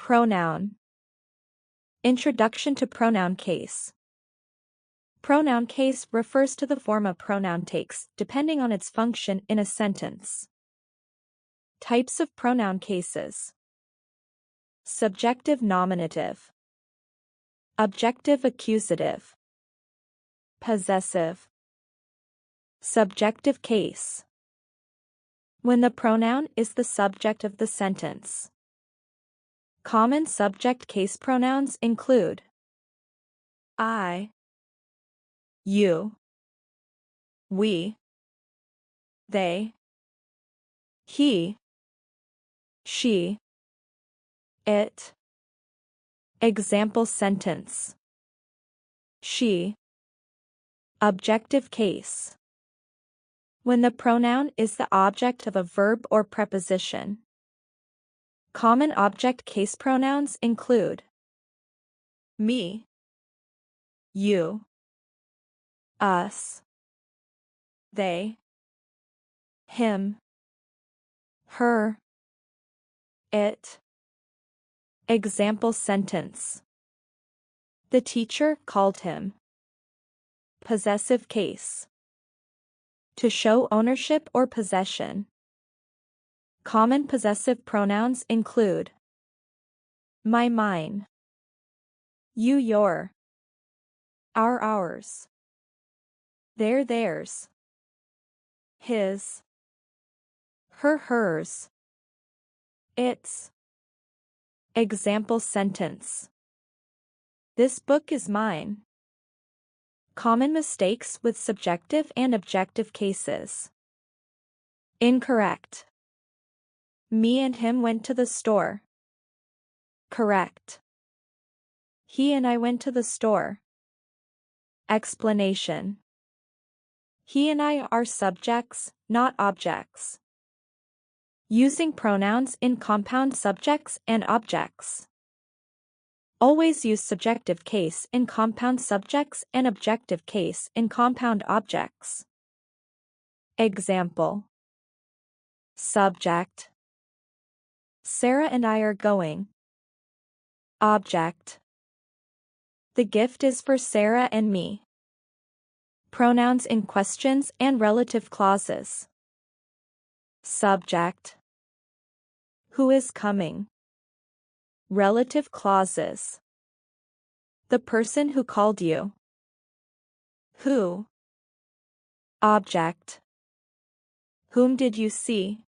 Pronoun. Introduction to pronoun case. Pronoun case refers to the form a pronoun takes, depending on its function in a sentence. Types of pronoun cases. Subjective nominative. Objective accusative. Possessive. Subjective case. When the pronoun is the subject of the sentence. Common subject case pronouns include I, you, we, they, he, she, it. Example sentence. She. Objective case. When the pronoun is the object of a verb or preposition. Common object case pronouns include me, you, us, they, him, her, it. Example sentence. The teacher called him. Possessive case. To show ownership or possession. Common possessive pronouns include my, mine, you, your, our, ours, their, theirs, his, her, hers, its. Example sentence. This book is mine. Common mistakes with subjective and objective cases. Incorrect. Me and him went to the store. Correct. He and I went to the store. Explanation. He and I are subjects, not objects. Using pronouns in compound subjects and objects. Always use subjective case in compound subjects and objective case in compound objects. Example. Subject. Sarah and I are going. Object. The gift is for Sarah and me. Pronouns in questions and relative clauses. Subject. Who is coming? Relative clauses. The person who called you. Who? Object. Whom did you see?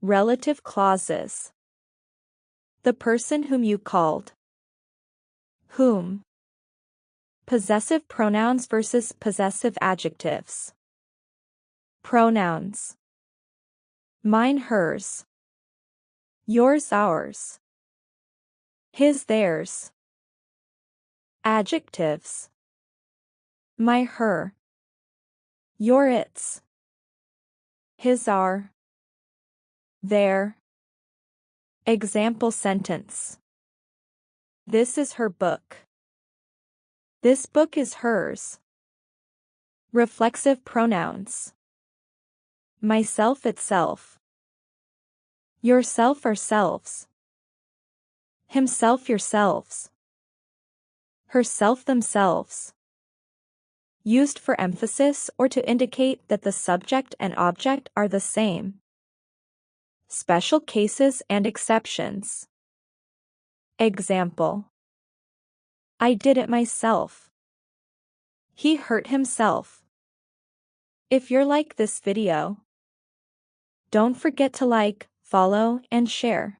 Relative clauses. The person whom you called. Whom. Possessive pronouns versus possessive adjectives. Pronouns. Mine, hers. Yours, ours. His, theirs. Adjectives. My, her. Your, its. His, our. Their. Example sentence. This is her book. This book is hers. Reflexive pronouns. Myself, itself. Yourself, ourselves. Himself, yourselves. Herself, themselves. Used for emphasis or to indicate that the subject and object are the same. Special cases and exceptions. Example. I did it myself. He hurt himself. If you're like this video, don't forget to like, follow, and share.